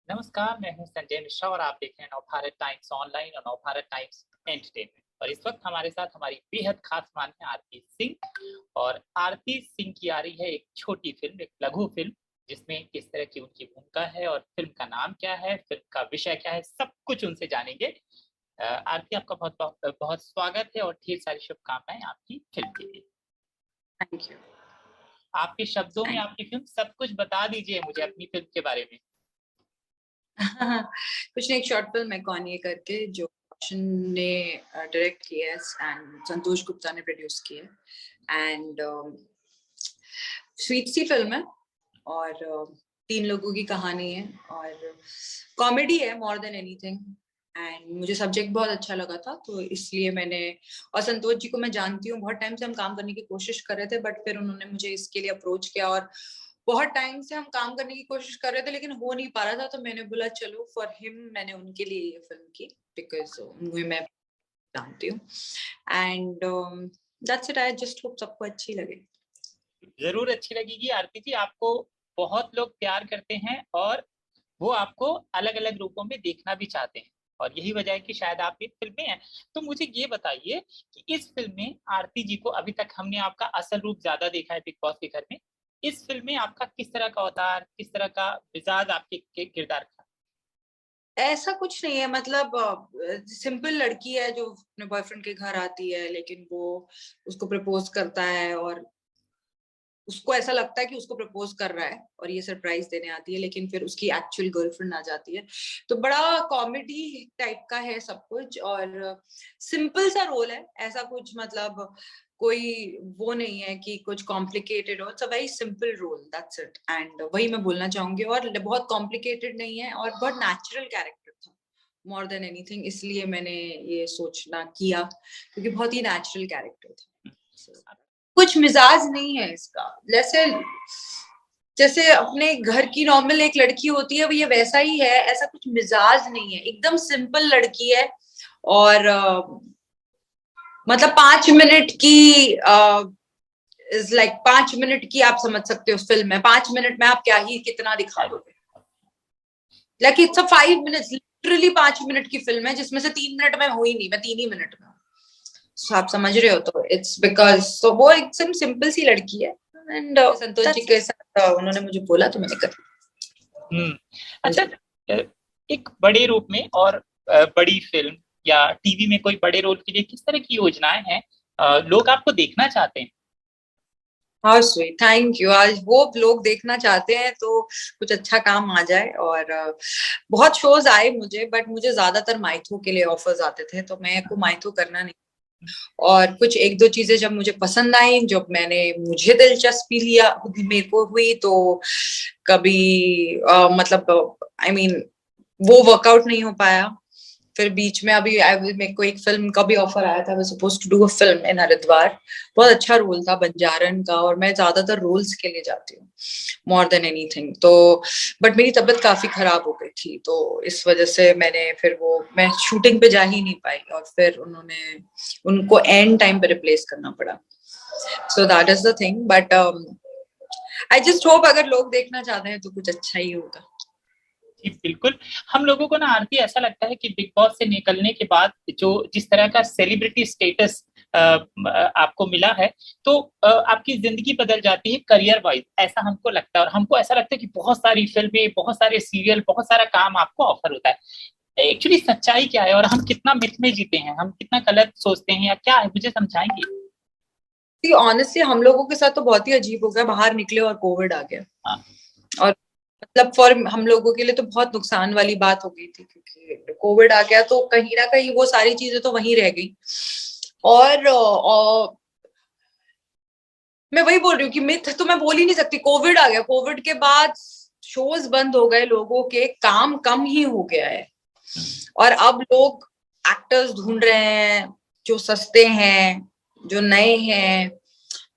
नमस्कार, मैं हूं संजय मिश्रा और आप देख रहे हैं नवभारत टाइम्स ऑनलाइन और नवभारत टाइम्स एंटरटेनमेंट। और इस वक्त हमारे साथ हमारी बेहद खास मेहमान है आरती सिंह। और आरती सिंह की आ रही है एक छोटी फिल्म, एक लघु फिल्म, जिसमें किस तरह की उनकी भूमिका है और फिल्म का नाम क्या है, फिल्म का विषय क्या है, सब कुछ उनसे जानेंगे। आरती, आपका बहुत बहुत बहुत स्वागत है और ढेर सारी शुभकामनाएं आपकी फिल्म के लिए। Thank you. आपके शब्दों में आपकी फिल्म, सब कुछ बता दीजिए मुझे अपनी फिल्म के बारे में। कुछ नहीं, एक शॉर्ट फिल्म है कौन ये करके, जो रोशन ने डायरेक्ट की है एंड संतोष गुप्ता ने प्रोड्यूस की है। एंड स्वीट सी फिल्म है और तीन लोगों की कहानी है और कॉमेडी है मोर देन एनीथिंग। एंड मुझे सब्जेक्ट बहुत अच्छा लगा था, तो इसलिए मैंने, और संतोष जी को मैं जानती हूँ, बहुत टाइम से हम काम करने की कोशिश कर रहे थे, बट फिर उन्होंने मुझे इसके लिए अप्रोच किया और बहुत टाइम से हम काम करने की कोशिश कर रहे थे लेकिन हो नहीं पा रहा था, तो मैंने बोला चलो फॉर हिम, मैंने उनके लिए ये फिल्म की बिकॉज मुझे, मैं जानती हूँ। And that's it. I just hope सबको अच्छी लगे। जरूर अच्छी लगेगी आरती जी। आपको बहुत लोग प्यार करते हैं और वो आपको अलग अलग रूपों में देखना भी चाहते हैं, और यही वजह है कि शायद आप इस फिल्म में हैं। तो मुझे ये बताइए कि इस फिल्म में आरती जी को, अभी तक हमने आपका असल रूप ज्यादा देखा है बिग बॉस के घर में, इस फिल्म में आपका किस तरह का अवतार, किस तरह का मिजाज आपके किरदार का? ऐसा कुछ नहीं है, मतलब सिंपल लड़की है जो अपने बॉयफ्रेंड के घर आती है, लेकिन वो उसको प्रपोज करता है और उसको ऐसा लगता है कि उसको प्रपोज कर रहा है और ये सरप्राइज देने आती है, लेकिन फिर उसकी एक्चुअल गर्लफ्रेंड आ जाती है। तो बड़ा कॉमेडी टाइप का है सब कुछ और सिंपल सा रोल है, ऐसा कुछ मतलब कोई वो नहीं है कि कुछ कॉम्प्लिकेटेड हो। It's a very simple role, that's it. And वही मैं बोलना चाहूंगी, और बहुत कॉम्प्लिकेटेड नहीं है और बहुत नेचुरल कैरेक्टर था मोर देन एनीथिंग, इसलिए मैंने ये सोचना किया क्योंकि बहुत ही नेचुरल कैरेक्टर था। कुछ मिजाज नहीं है इसका, जैसे जैसे अपने घर की नॉर्मल एक लड़की होती है वो ये वैसा ही है, ऐसा कुछ मिजाज नहीं है, एकदम सिंपल लड़की है। और मतलब 5 मिनट की इज लाइक 5 मिनट की आप समझ सकते हो फिल्म में, 5 मिनट में आप क्या ही कितना दिखा दोगे। Like it's a 5 minute, literally 5 minute की फिल्म है जिसमें से 3 मिनट में हुई नहीं, मैं 3 ही मिनट में। So, आप समझ रहे हो, तो इट्स बिकॉज तो वो एकदम सिंपल सी लड़की है। एंड संतोष जी के साथ उन्होंने मुझे बोला तो मैंने कर। अच्छा, एक बड़े रूप में और बड़ी फिल्म या टीवी में कोई बड़े रोल के लिए किस तरह की योजनाएं हैं? लोग आपको देखना चाहते हैं? हाँ स्वीट, थैंक यू। आज वो लोग देखना चाहते हैं तो कुछ अच्छा काम आ जाए। और बहुत शोज आए मुझे, बट मुझे ज्यादातर माइथो के लिए ऑफर्स आते थे, तो मैं को माइथो करना नहीं। और कुछ एक दो चीजें जब मुझे पसंद आई, जब मैंने मुझे दिलचस्पी लिया मेरे को हुई, तो कभी मतलब आई मीन वो वर्कआउट नहीं हो पाया। फिर बीच में अभी मेरे को एक फिल्म का भी ऑफर आया था, मैं suppose to do a film in Haridwar. बहुत अच्छा रोल था बंजारन का, और मैं ज्यादातर रोल्स के लिए जाती हूँ मोर देन एनीथिंग। तो बट मेरी तबीयत काफी खराब हो गई थी, तो इस वजह से मैंने फिर वो मैं शूटिंग पे जा ही नहीं पाई, और फिर उन्होंने उनको एंड टाइम पे रिप्लेस करना पड़ा। So that is the thing, but I just hope अगर लोग देखना चाहते हैं तो कुछ अच्छा ही होगा। जी बिल्कुल। हम लोगों को ना आरती, ऐसा लगता है कि बिग बॉस से निकलने के बाद जो जिस तरह का सेलिब्रिटी स्टेटस आपको मिला है, तो आपकी जिंदगी बदल जाती है करियर वाइज, ऐसा हमको लगता है। और हमको ऐसा लगता है कि बहुत सारी फिल्में, बहुत सारे सीरियल, बहुत सारा काम आपको ऑफर होता है। एक्चुअली सच्चाई क्या है और हम कितना मिथ में जीते हैं, हम कितना गलत सोचते हैं, या क्या है, मुझे समझाएंगे? ऑनेस्टली हम लोगों के साथ तो बहुत ही अजीब हो गया, बाहर निकले और कोविड आ गया। हाँ। और मतलब फॉर हम लोगों के लिए तो बहुत नुकसान वाली बात हो गई थी, क्योंकि कोविड आ गया तो कहीं ना कहीं वो सारी चीजें तो वहीं रह गई। और मैं वही बोल रही हूँ कि मिथ तो मैं बोल ही नहीं सकती। कोविड आ गया, कोविड के बाद शोज बंद हो गए, लोगों के काम कम ही हो गया है, और अब लोग एक्टर्स ढूंढ रहे हैं जो सस्ते हैं, जो नए हैं।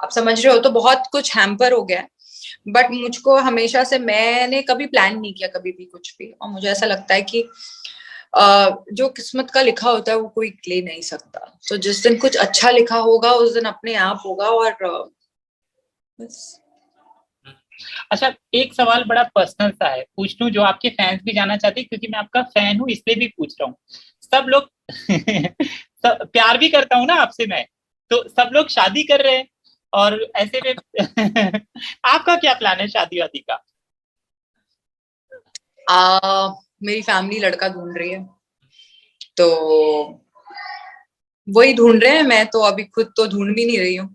आप समझ रहे हो, तो बहुत कुछ हैम्पर हो गया है। बट मुझको हमेशा से, मैंने कभी प्लान नहीं किया कभी भी कुछ भी, और मुझे ऐसा लगता है कि जो किस्मत का लिखा होता है वो कोई ले नहीं सकता। तो जिस दिन कुछ अच्छा लिखा होगा उस दिन अपने आप होगा, और बस। अच्छा, एक सवाल बड़ा पर्सनल सा है, पूछ लूं, जो आपके फैंस भी जानना चाहते हैं, क्योंकि मैं आपका फैन हूं इसलिए भी पूछ रहा हूँ। सब लोग सब प्यार भी करता हूँ ना आपसे मैं, तो सब लोग शादी कर रहे हैं और ऐसे में आपका क्या प्लान है शादी वादी का? मेरी फैमिली लड़का ढूंढ रही है, तो वही ढूंढ रहे हैं। मैं तो अभी खुद तो ढूंढ भी नहीं रही हूँ।